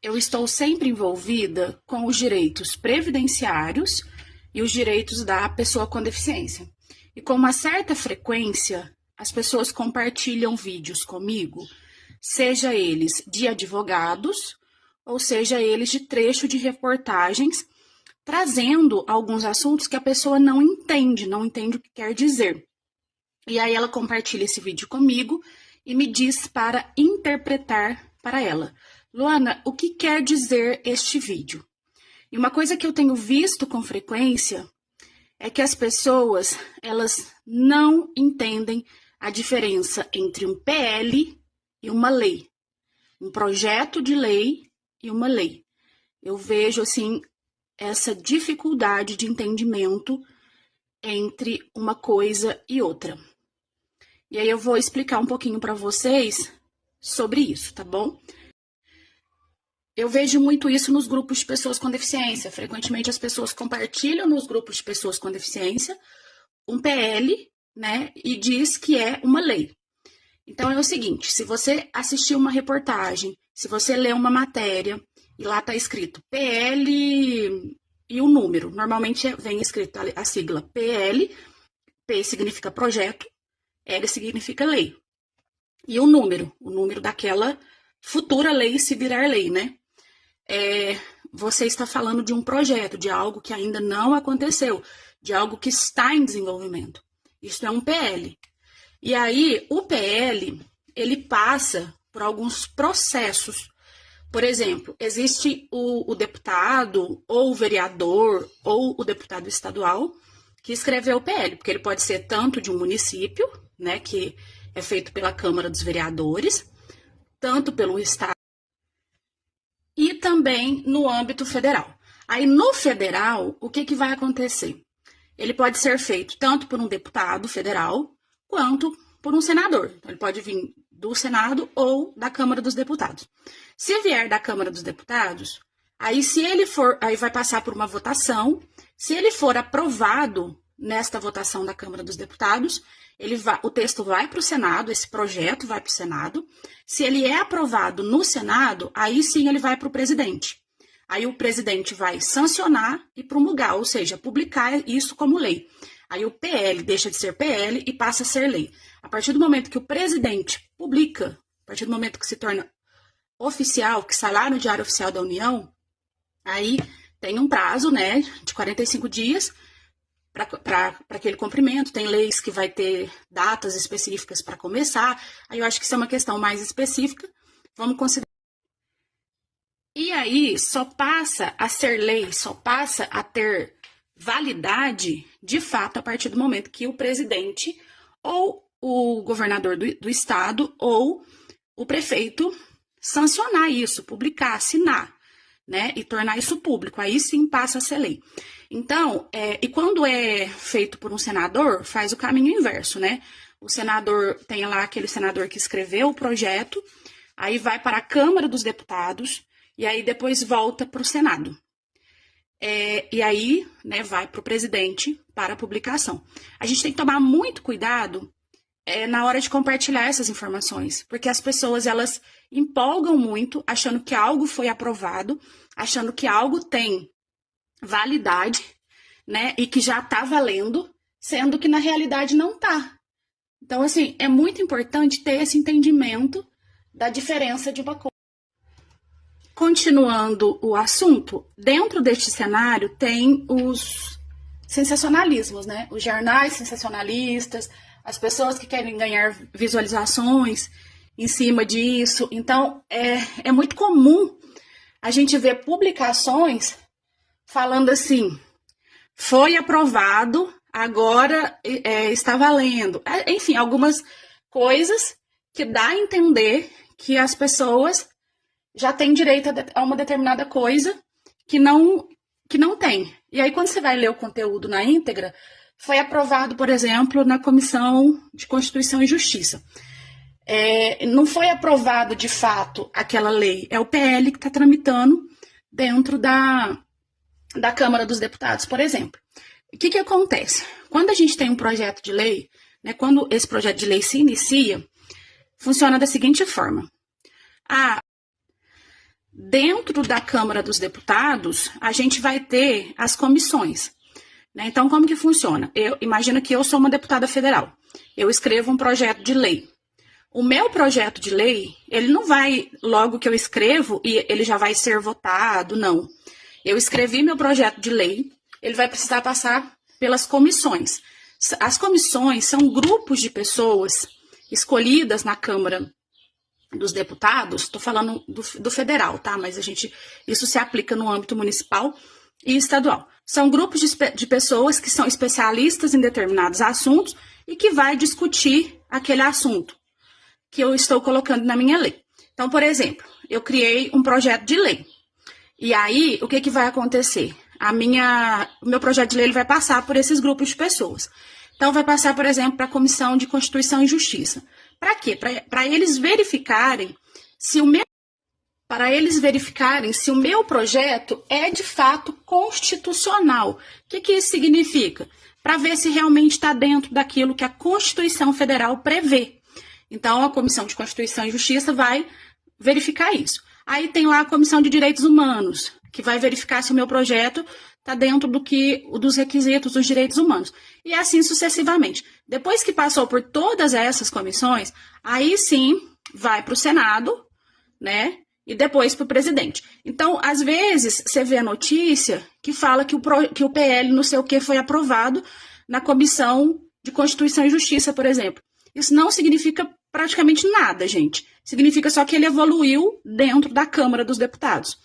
eu estou sempre envolvida com os direitos previdenciários e os direitos da pessoa com deficiência. E com uma certa frequência, as pessoas compartilham vídeos comigo, seja eles de advogados, ou seja eles de trecho de reportagens, trazendo alguns assuntos que a pessoa não entende o que quer dizer. E aí ela compartilha esse vídeo comigo e me diz para interpretar para ela. Luana, o que quer dizer este vídeo? E uma coisa que eu tenho visto com frequência é que as pessoas, elas não entendem a diferença entre um PL e uma lei. Um projeto de lei e uma lei. Eu vejo, assim, essa dificuldade de entendimento entre uma coisa e outra. E aí eu vou explicar um pouquinho para vocês sobre isso, tá bom? Eu vejo muito isso nos grupos de pessoas com deficiência. Frequentemente as pessoas compartilham nos grupos de pessoas com deficiência um PL, né, e diz que é uma lei. Então é o seguinte, se você assistir uma reportagem, se você ler uma matéria e lá está escrito PL e o número, normalmente vem escrito a sigla PL, P significa projeto, L significa lei. E o número daquela futura lei se virar lei, né? Você está falando de um projeto, de algo que ainda não aconteceu, de algo que está em desenvolvimento. Isso é um PL. E aí, o PL, ele passa por alguns processos. Por exemplo, existe o deputado, ou o vereador, ou o deputado estadual, que escreveu o PL, porque ele pode ser tanto de um município, né, que é feito pela Câmara dos Vereadores, tanto pelo Estado, e também no âmbito federal. Aí, no federal, o que vai acontecer? Ele pode ser feito tanto por um deputado federal, quanto por um senador. Então, ele pode vir do Senado ou da Câmara dos Deputados. Se vier da Câmara dos Deputados, aí aí vai passar por uma votação. Se ele for aprovado nesta votação da Câmara dos Deputados, o texto vai para o Senado, esse projeto vai para o Senado. Se ele é aprovado no Senado, aí sim ele vai para o presidente. Aí o presidente vai sancionar e promulgar, ou seja, publicar isso como lei. Aí o PL deixa de ser PL e passa a ser lei. A partir do momento que o presidente publica, a partir do momento que se torna oficial, que sai lá no Diário Oficial da União, aí tem um prazo, né, de 45 dias para aquele cumprimento. Tem leis que vai ter datas específicas para começar. Aí eu acho que isso é uma questão mais específica. Vamos considerar. E aí só passa a ser lei, só passa a ter validade, de fato, a partir do momento que o presidente ou o governador do estado ou o prefeito sancionar isso, publicar, assinar, né, e tornar isso público. Aí sim passa a ser lei. Então, e quando é feito por um senador, faz o caminho inverso, né? O senador, tem lá aquele senador que escreveu o projeto, aí vai para a Câmara dos Deputados, e aí depois volta para o Senado. E aí, né, vai para o presidente para a publicação. A gente tem que tomar muito cuidado na hora de compartilhar essas informações, porque as pessoas, elas empolgam muito, achando que algo foi aprovado, achando que algo tem validade, né, e que já está valendo, sendo que na realidade não está. Então, assim, é muito importante ter esse entendimento da diferença de uma coisa. Continuando o assunto, dentro deste cenário tem os sensacionalismos, né? Os jornais sensacionalistas, as pessoas que querem ganhar visualizações em cima disso. Então, é muito comum a gente ver publicações falando assim, foi aprovado, agora está valendo. Enfim, algumas coisas que dá a entender que as pessoas já têm direito a uma determinada coisa que não tem. E aí, quando você vai ler o conteúdo na íntegra, foi aprovado, por exemplo, na Comissão de Constituição e Justiça. Não foi aprovado, de fato, aquela lei. É o PL que está tramitando dentro da Câmara dos Deputados, por exemplo. O que acontece? Quando a gente tem um projeto de lei, né, quando esse projeto de lei se inicia, funciona da seguinte forma. Dentro da Câmara dos Deputados, a gente vai ter as comissões, né? Então, como que funciona? Imagina que eu sou uma deputada federal. Eu escrevo um projeto de lei. O meu projeto de lei, ele não vai, logo que eu escrevo, e ele já vai ser votado, não. Eu escrevi meu projeto de lei, ele vai precisar passar pelas comissões. As comissões são grupos de pessoas escolhidas na Câmara dos Deputados, estou falando do federal, tá? Mas isso se aplica no âmbito municipal e estadual. São grupos de pessoas que são especialistas em determinados assuntos e que vai discutir aquele assunto que eu estou colocando na minha lei. Então, por exemplo, eu criei um projeto de lei. E aí, o que vai acontecer? O meu projeto de lei ele vai passar por esses grupos de pessoas. Então, vai passar, por exemplo, para a Comissão de Constituição e Justiça. Para quê? Para eles verificarem se o meu projeto é de fato constitucional. O que isso significa? Para ver se realmente está dentro daquilo que a Constituição Federal prevê. Então, a Comissão de Constituição e Justiça vai verificar isso. Aí tem lá a Comissão de Direitos Humanos, que vai verificar se o meu projeto está dentro dos requisitos dos direitos humanos. E assim sucessivamente. Depois que passou por todas essas comissões, aí sim vai para o Senado, né? E depois para o presidente. Então, às vezes, você vê a notícia que fala que o PL não sei o que foi aprovado na Comissão de Constituição e Justiça, por exemplo. Isso não significa praticamente nada, gente. Significa só que ele evoluiu dentro da Câmara dos Deputados.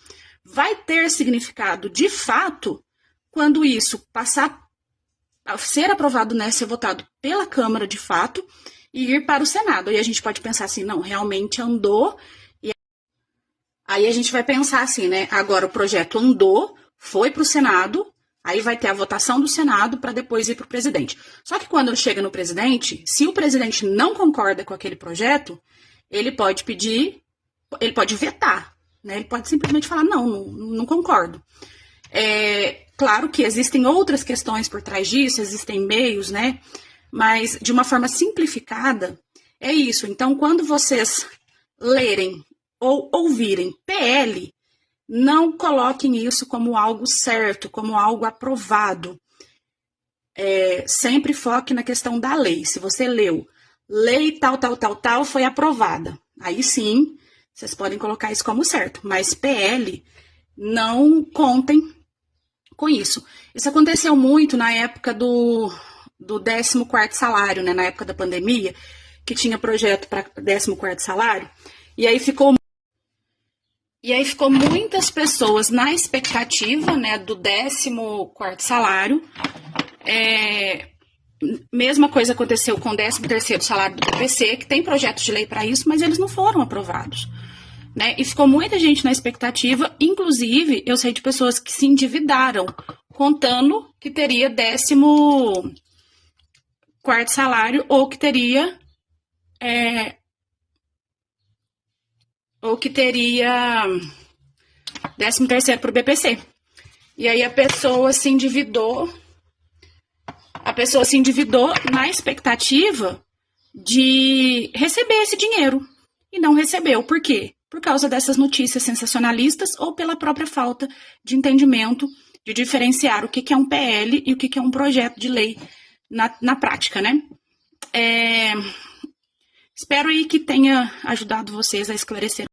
Vai ter significado, de fato, quando isso passar a ser aprovado, né, ser votado pela Câmara, de fato, e ir para o Senado. E a gente pode pensar assim, não, realmente andou. E aí a gente vai pensar assim, né, agora o projeto andou, foi para o Senado, aí vai ter a votação do Senado para depois ir para o presidente. Só que quando chega no presidente, se o presidente não concorda com aquele projeto, ele pode vetar, né? Ele pode simplesmente falar, não concordo. Claro que existem outras questões por trás disso, existem meios, né? Mas de uma forma simplificada, é isso. Então, quando vocês lerem ou ouvirem PL, não coloquem isso como algo certo, como algo aprovado. Sempre foque na questão da lei. Se você leu, lei tal, foi aprovada. Aí sim, vocês podem colocar isso como certo. Mas PL, não contem com isso. Isso aconteceu muito na época do 14º salário, né? Na época da pandemia, que tinha projeto para 14º salário. E aí ficou muitas pessoas na expectativa, né, do 14º salário. Mesma coisa aconteceu com o 13º salário do BPC, que tem projetos de lei para isso, mas eles não foram aprovados, né? E ficou muita gente na expectativa, inclusive eu sei de pessoas que se endividaram, contando que teria 14º salário ou que teria 13º para o BPC. E aí a pessoa se endividou na expectativa de receber esse dinheiro e não recebeu. Por quê? Por causa dessas notícias sensacionalistas ou pela própria falta de entendimento de diferenciar o que é um PL e o que é um projeto de lei na prática, né? Espero aí que tenha ajudado vocês a esclarecer